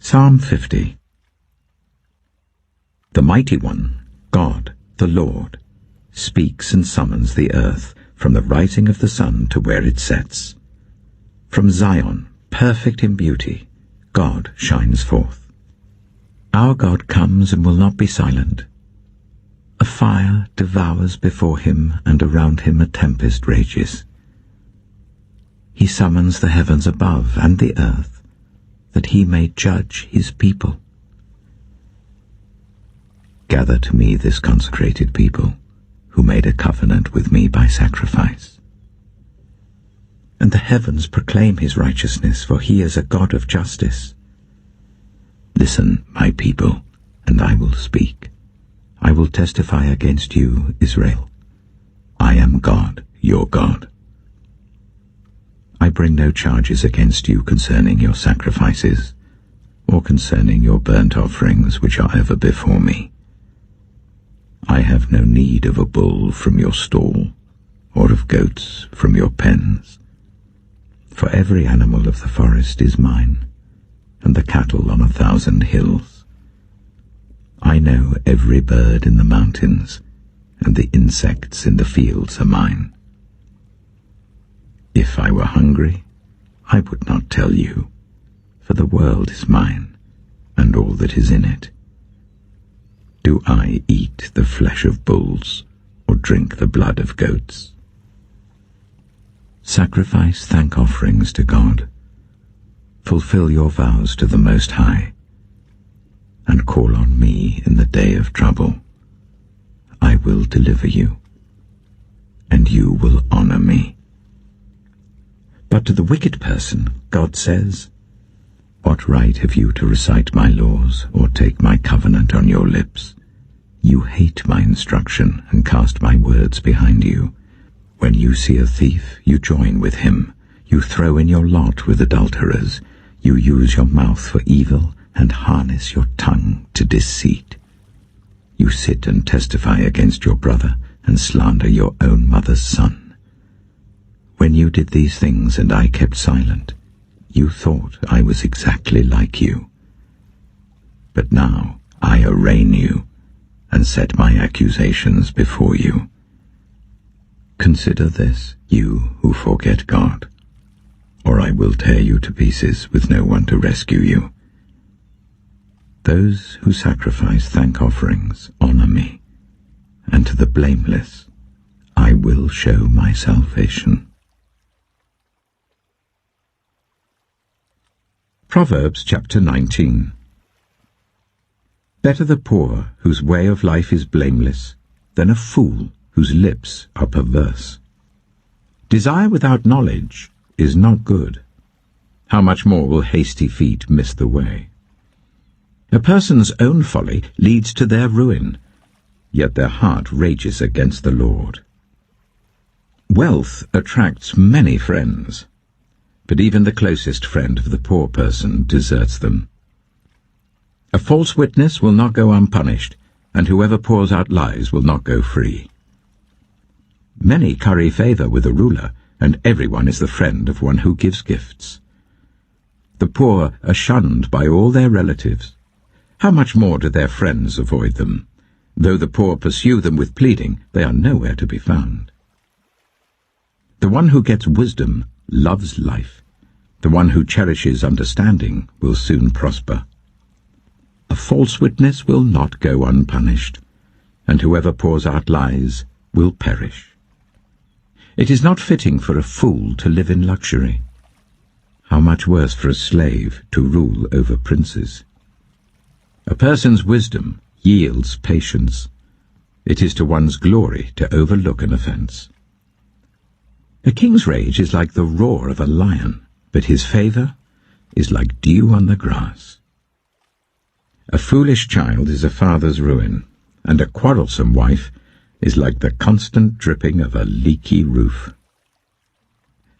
Psalm 50. The Mighty One, God, the Lord, speaks and summons the earth from the rising of the sun to where it sets. From Zion, perfect in beauty, God shines forth. Our God comes and will not be silent. A fire devours before him, and around him a tempest rages. He summons the heavens above and the earth, that he may judge his people. Gather to me this consecrated people, who made a covenant with me by sacrifice. And the heavens proclaim his righteousness, for he is a God of justice. Listen, my people, and I will speak. I will testify against you, Israel. I am God, your God. I bring no charges against you concerning your sacrifices, or concerning your burnt offerings which are ever before me. I have no need of a bull from your stall, or of goats from your pens. For every animal of the forest is mine, and the cattle on 1,000 hills. I know every bird in the mountains, and the insects in the fields are mine. If I were hungry, I would not tell you, for the world is mine, and all that is in it. Do I eat the flesh of bulls, or drink the blood of goats? Sacrifice thank offerings to God. Fulfill your vows to the Most High, and call on me in the day of trouble. I will deliver you, and you will honor me. But to the wicked person, God says, what right have you to recite my laws, or take my covenant on your lips? You hate my instruction, and cast my words behind you. When you see a thief, you join with him. You throw in your lot with adulterers. You use your mouth for evil, and harness your tongue to deceit. You sit and testify against your brother, and slander your own mother's son. When you did these things and I kept silent, you thought I was exactly like you. But now I arraign you, and set my accusations before you. Consider this, you who forget God, or I will tear you to pieces with no one to rescue you. Those who sacrifice thank offerings honor me, and to the blameless I will show my salvation. Proverbs chapter 19. Better the poor whose way of life is blameless than a fool whose lips are perverse. Desire without knowledge is not good. How much more will hasty feet miss the way? A person's own folly leads to their ruin, yet their heart rages against the Lord. Wealth attracts many friends, but even the closest friend of the poor person deserts them. A false witness will not go unpunished, and whoever pours out lies will not go free. Many curry favor with a ruler, and everyone is the friend of one who gives gifts. The poor are shunned by all their relatives. How much more do their friends avoid them? Though the poor pursue them with pleading, they are nowhere to be found. The one who gets wisdom loves life. The one who cherishes understanding will soon prosper. A false witness will not go unpunished, and whoever pours out lies will perish. It is not fitting for a fool to live in luxury. How much worse for a slave to rule over princes. A person's wisdom yields patience. It is to one's glory to overlook an offense. A king's rage is like the roar of a lion, but his favor is like dew on the grass. A foolish child is a father's ruin, and a quarrelsome wife is like the constant dripping of a leaky roof.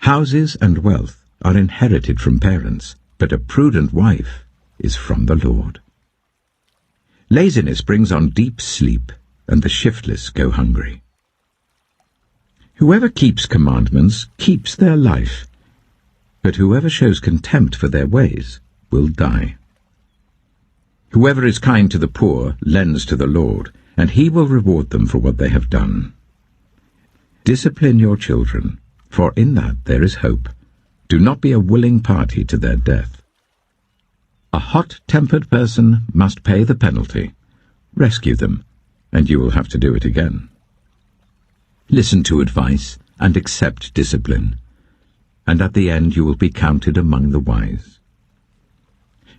Houses and wealth are inherited from parents, but a prudent wife is from the Lord. Laziness brings on deep sleep, and the shiftless go hungry. Whoever keeps commandments keeps their life, but whoever shows contempt for their ways will die. Whoever is kind to the poor lends to the Lord, and he will reward them for what they have done. Discipline your children, for in that there is hope. Do not be a willing party to their death. A hot-tempered person must pay the penalty. Rescue them, and you will have to do it again. Listen to advice and accept discipline, and at the end you will be counted among the wise.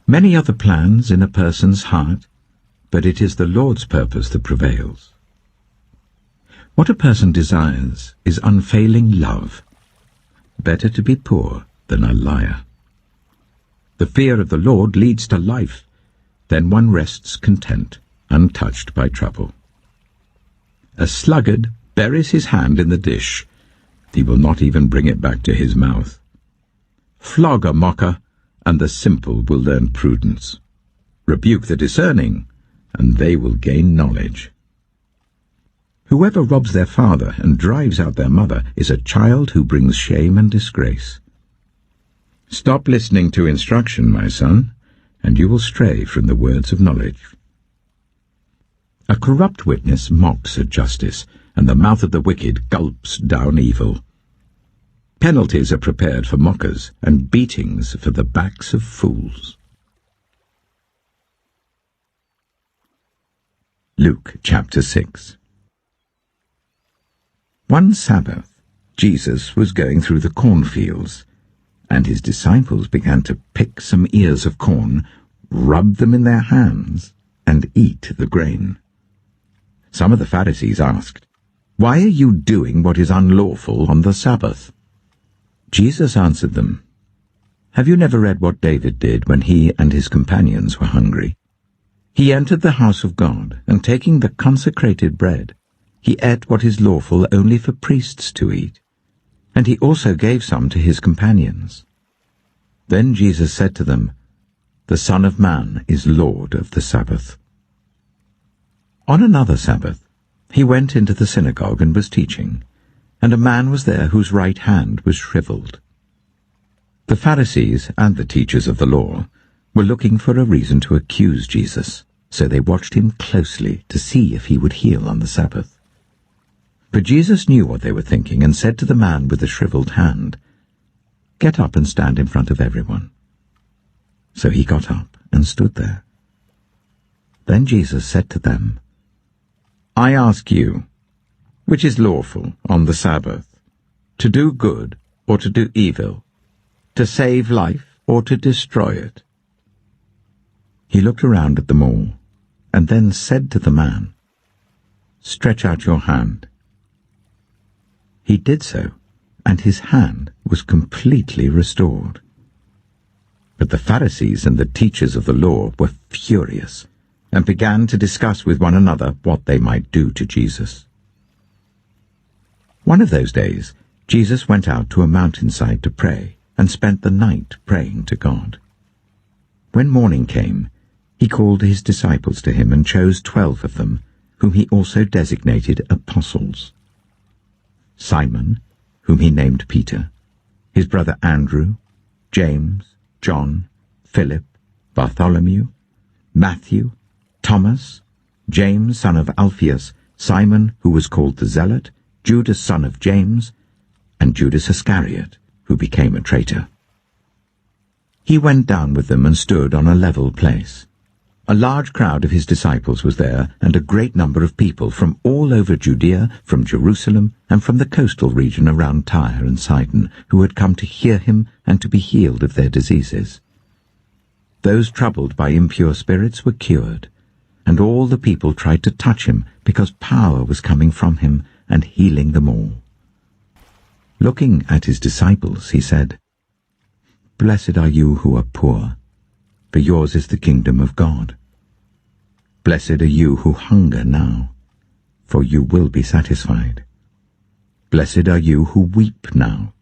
Many are the plans in a person's heart, but it is the Lord's purpose that prevails. What a person desires is unfailing love. Better to be poor than a liar. The fear of the Lord leads to life, then one rests content, untouched by trouble. A sluggard buries his hand in the dish. He will not even bring it back to his mouth. Flog a mocker, and the simple will learn prudence. Rebuke the discerning, and they will gain knowledge. Whoever robs their father and drives out their mother is a child who brings shame and disgrace. Stop listening to instruction, my son, and you will stray from the words of knowledge. A corrupt witness mocks at justice, and the mouth of the wicked gulps down evil. Penalties are prepared for mockers, and beatings for the backs of fools. Luke chapter 6. One Sabbath, Jesus was going through the cornfields, and his disciples began to pick some ears of corn, rub them in their hands, and eat the grain. Some of the Pharisees asked, "Why are you doing what is unlawful on the Sabbath?" Jesus answered them, "Have you never read what David did when he and his companions were hungry? He entered the house of God, and taking the consecrated bread, he ate what is lawful only for priests to eat, and he also gave some to his companions. Then Jesus said to them, 'The Son of Man is Lord of the Sabbath.'" On another Sabbath, he went into the synagogue and was teaching, and a man was there whose right hand was shriveled. The Pharisees and the teachers of the law were looking for a reason to accuse Jesus, so they watched him closely to see if he would heal on the Sabbath. But Jesus knew what they were thinking and said to the man with the shriveled hand, "Get up and stand in front of everyone." So he got up and stood there. Then Jesus said to them, "I ask you, which is lawful on the Sabbath, to do good or to do evil, to save life or to destroy it?" He looked around at them all, and then said to the man, "Stretch out your hand." He did so, and his hand was completely restored. But the Pharisees and the teachers of the law were furious, and began to discuss with one another what they might do to Jesus. One of those days, Jesus went out to a mountainside to pray, and spent the night praying to God. When morning came, he called his disciples to him and chose 12 of them, whom he also designated apostles. Simon, whom he named Peter, his brother Andrew, James, John, Philip, Bartholomew, Matthew, Thomas, James son of Alphaeus, Simon who was called the Zealot, Judas son of James, and Judas Iscariot, who became a traitor. He went down with them and stood on a level place. A large crowd of his disciples was there, and a great number of people from all over Judea, from Jerusalem, and from the coastal region around Tyre and Sidon, who had come to hear him and to be healed of their diseases. Those troubled by impure spirits were cured, and all the people tried to touch him, because power was coming from him and healing them all. Looking at his disciples, he said, "Blessed are you who are poor, for yours is the kingdom of God. Blessed are you who hunger now, for you will be satisfied. Blessed are you who weep now,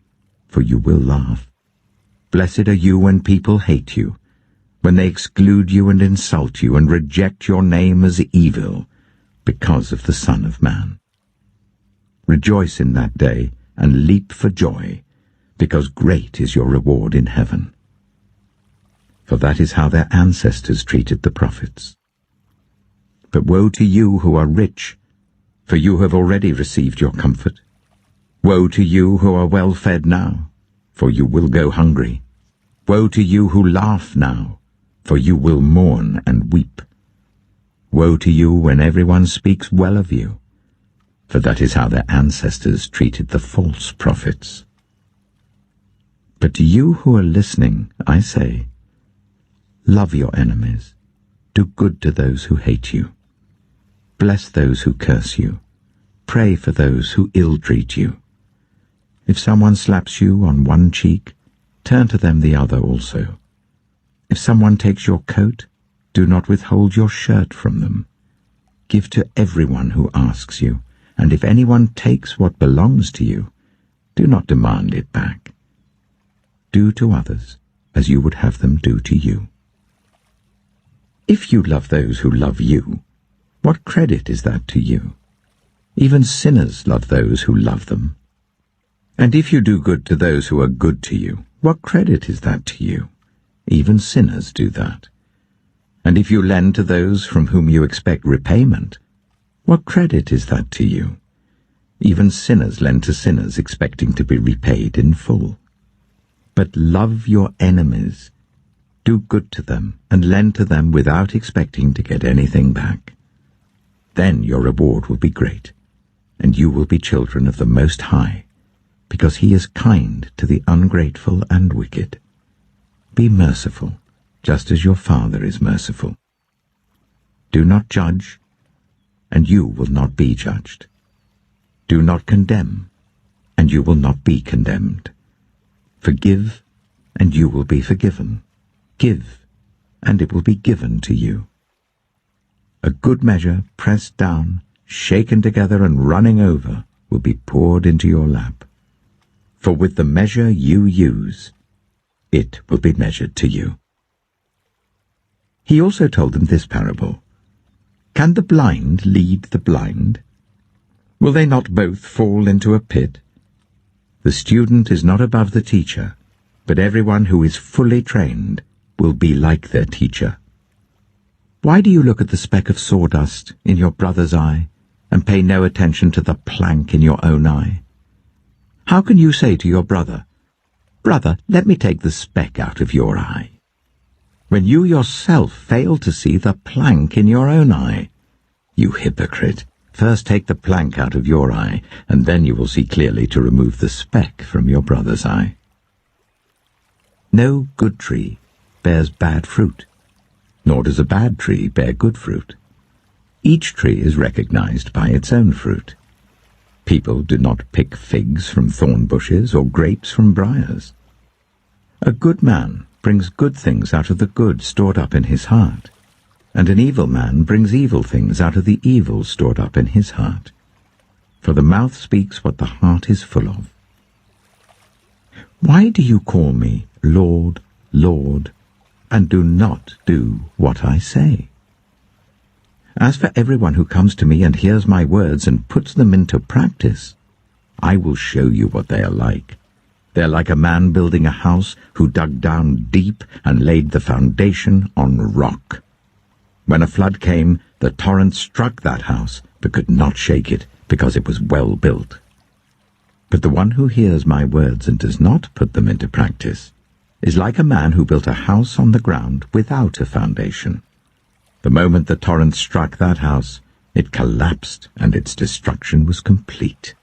for you will laugh. Blessed are you when people hate you, when they exclude you and insult you and reject your name as evil, because of the Son of Man. Rejoice in that day and leap for joy, because great is your reward in heaven. for that is how their ancestors treated the prophets. But woe to you who are rich, for you have already received your comfort. Woe to you who are well fed now, for you will go hungry. Woe to you who laugh now, for you will mourn and weep. Woe to you when everyone speaks well of you, for that is how their ancestors treated the false prophets. But to you who are listening, I say, love your enemies, do good to those who hate you, bless those who curse you, pray for those who ill-treat you. If someone slaps you on one cheek, turn to them the other also. If someone takes your coat, do not withhold your shirt from them. Give to everyone who asks you, and if anyone takes what belongs to you, do not demand it back. Do to others as you would have them do to you. If you love those who love you, what credit is that to you? Even sinners love those who love them. And if you do good to those who are good to you, what credit is that to you? Even sinners do that. And if you lend to those from whom you expect repayment, what credit is that to you? Even sinners lend to sinners expecting to be repaid in full. But love your enemies, do good to them, and lend to them without expecting to get anything back. Then your reward will be great, and you will be children of the Most High, because he is kind to the ungrateful and wicked. Be merciful, just as your Father is merciful. Do not judge, and you will not be judged. Do not condemn, and you will not be condemned. Forgive, and you will be forgiven. Give, and it will be given to you. A good measure, pressed down, shaken together, and running over, will be poured into your lap. For with the measure you use, it will be measured to you. He also told them this parable. Can the blind lead the blind? Will they not both fall into a pit? The student is not above the teacher, but everyone who is fully trained will be like their teacher. Why do you look at the speck of sawdust in your brother's eye and pay no attention to the plank in your own eye? How can you say to your brother, "Brother, let me take the speck out of your eye," when you yourself fail to see the plank in your own eye? You hypocrite! First take the plank out of your eye, and then you will see clearly to remove the speck from your brother's eye. No good tree bears bad fruit, nor does a bad tree bear good fruit. Each tree is recognized by its own fruit. People do not pick figs from thorn bushes or grapes from briars. A good man brings good things out of the good stored up in his heart, and an evil man brings evil things out of the evil stored up in his heart. For the mouth speaks what the heart is full of. Why do you call me Lord, Lord, and do not do what I say? As for everyone who comes to me and hears my words and puts them into practice, I will show you what they are like. They are like a man building a house who dug down deep and laid the foundation on rock. When a flood came, the torrent struck that house, but could not shake it, because it was well built. But the one who hears my words and does not put them into practice is like a man who built a house on the ground without a foundation. The moment the torrent struck that house, it collapsed, and its destruction was complete.